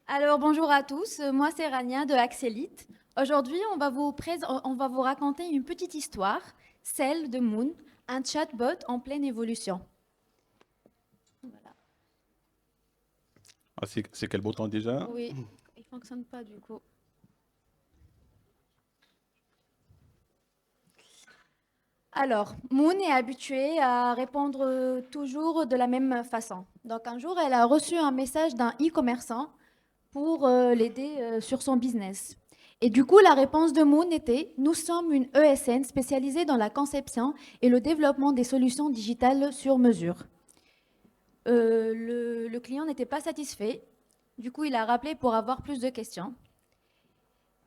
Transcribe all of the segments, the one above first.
Alors bonjour à tous, moi c'est Rania de Axelite. Aujourd'hui, on va vous raconter une petite histoire, celle de Moon, un chatbot en pleine évolution. Voilà. Ah, c'est quel bouton déjà? Oui, il fonctionne pas du coup. Alors, Moon est habituée à répondre toujours de la même façon. Donc un jour, elle a reçu un message d'un e-commerçant pour l'aider sur son business. Et du coup, la réponse de Moon était: nous sommes une ESN spécialisée dans la conception et le développement des solutions digitales sur mesure. Le client n'était pas satisfait. Du coup, il a rappelé pour avoir plus de questions.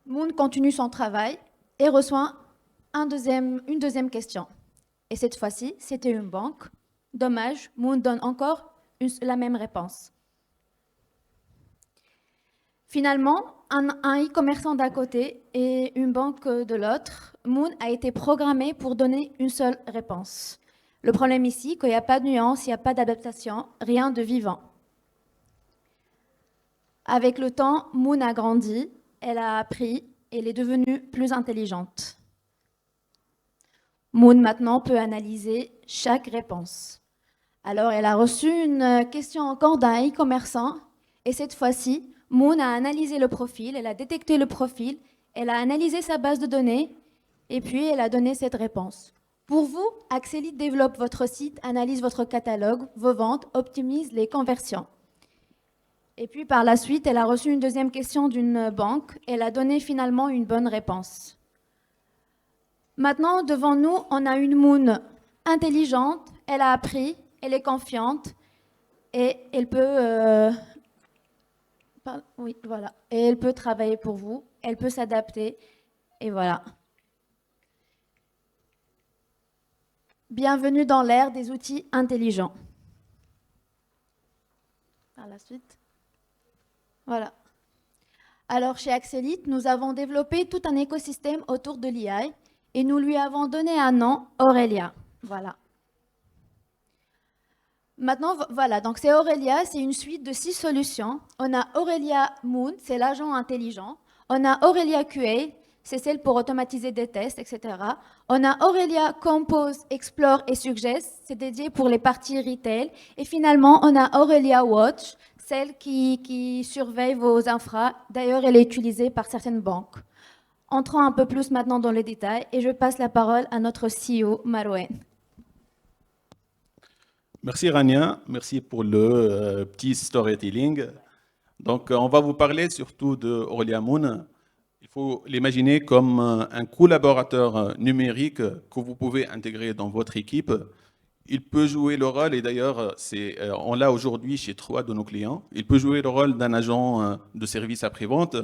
Moon continue son travail et reçoit une deuxième question. Et cette fois-ci, c'était une banque. Dommage, Moon donne encore la même réponse. Finalement, un e-commerçant d'un côté et une banque de l'autre, Moon a été programmé pour donner une seule réponse. Le problème ici, qu'il n'y a pas de nuance, il n'y a pas d'adaptation, rien de vivant. Avec le temps, Moon a grandi, elle a appris, elle est devenue plus intelligente. Moon maintenant peut analyser chaque réponse. Alors, elle a reçu une question encore d'un e-commerçant et cette fois-ci, Moon a analysé le profil, elle a détecté le profil, elle a analysé sa base de données et puis elle a donné cette réponse. Pour vous, Axelite développe votre site, analyse votre catalogue, vos ventes, optimise les conversions. Et puis par la suite, elle a reçu une deuxième question d'une banque, elle a donné finalement une bonne réponse. Maintenant, devant nous, on a une Moon intelligente, elle a appris, elle est confiante et elle peut, oui, voilà, et elle peut travailler pour vous, elle peut s'adapter et voilà. Bienvenue dans l'ère des outils intelligents. Par la suite, voilà. Alors chez Axelite, nous avons développé tout un écosystème autour de l'IA et nous lui avons donné un nom, Aurelia. Voilà. Maintenant, voilà, donc c'est Aurelia, c'est une suite de 6 solutions. On a Aurelia Moon, c'est l'agent intelligent. On a Aurelia QA, c'est celle pour automatiser des tests, etc. On a Aurelia Compose, Explore et Suggest, c'est dédié pour les parties retail. Et finalement, on a Aurelia Watch, celle qui surveille vos infras. D'ailleurs, elle est utilisée par certaines banques. Entrons un peu plus maintenant dans les détails et je passe la parole à notre CEO, Marouane. Merci Rania, merci pour le petit storytelling. Donc, on va vous parler surtout de Aurelia Moon. Il faut l'imaginer comme un collaborateur numérique que vous pouvez intégrer dans votre équipe. Il peut jouer le rôle, et d'ailleurs, on l'a aujourd'hui chez 3 de nos clients, il peut jouer le rôle d'un agent de service après-vente,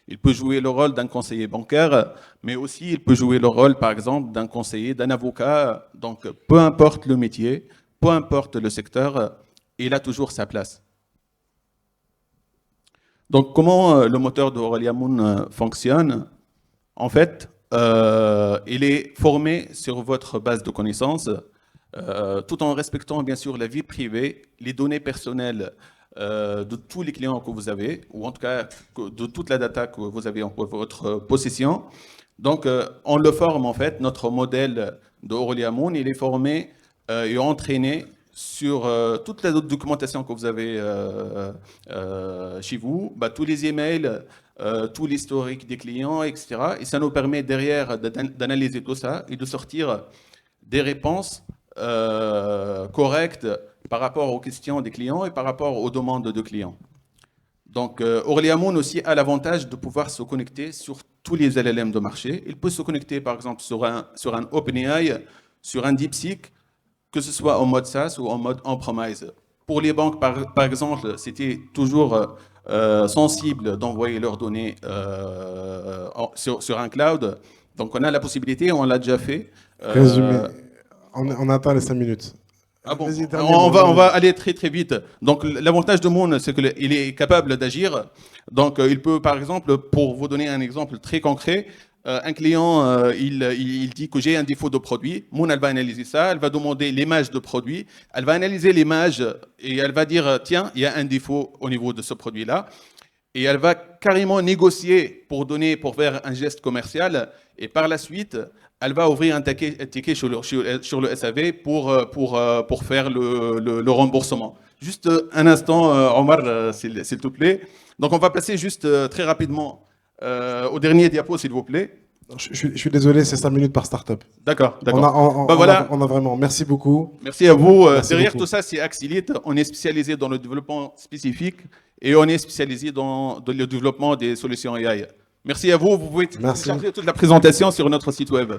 il peut jouer le rôle d'un conseiller bancaire, mais aussi il peut jouer le rôle, par exemple, d'un conseiller, d'un avocat. Donc, peu importe le métier, peu importe le secteur, il a toujours sa place. Donc, comment le moteur de Aurelia Moon fonctionne? En fait, il est formé sur votre base de connaissances, tout en respectant bien sûr la vie privée, les données personnelles de tous les clients que vous avez, ou en tout cas de toute la data que vous avez en votre possession. Donc, on le forme en fait, notre modèle de Aurelia Moon, il est formé et entraîné sur toute la documentation que vous avez chez vous, tous les emails, tout l'historique des clients, etc. Et ça nous permet derrière d'analyser tout ça et de sortir des réponses correctes par rapport aux questions des clients et par rapport aux demandes de clients. Donc, Aurelia Moon aussi a l'avantage de pouvoir se connecter sur tous les LLM de marché. Il peut se connecter, par exemple, sur un OpenAI, sur un DeepSeek, que ce soit en mode SaaS ou en mode on-premise. Pour les banques, par exemple, c'était toujours sensible d'envoyer leurs données sur un cloud. Donc, on a la possibilité, on l'a déjà fait. Résumé. On atteint les 5 minutes. Ah bon, Vas-y, dernier mot. on va aller très très vite. Donc l'avantage de Moon, c'est qu'il est capable d'agir. Donc il peut, par exemple, pour vous donner un exemple très concret, un client, il dit que j'ai un défaut de produit. Moon, elle va analyser ça, elle va demander l'image de produit, elle va analyser l'image et elle va dire, tiens, il y a un défaut au niveau de ce produit-là. et elle va carrément négocier pour faire un geste commercial. Et par la suite, elle va ouvrir un ticket sur le SAV pour faire le remboursement. Juste un instant, Omar, s'il te plaît. Donc, on va passer juste très rapidement au dernier diapo, s'il vous plaît. Je suis désolé, c'est 5 minutes par startup. D'accord, On d'accord. a, Voilà. on a vraiment. Merci beaucoup. Merci à vous. Merci Derrière beaucoup. tout ça, c'est Axilite. On est spécialisé dans le développement spécifique et on est spécialisé dans le développement des solutions AI. Merci à vous. Vous pouvez Merci. télécharger toute la présentation sur notre site web.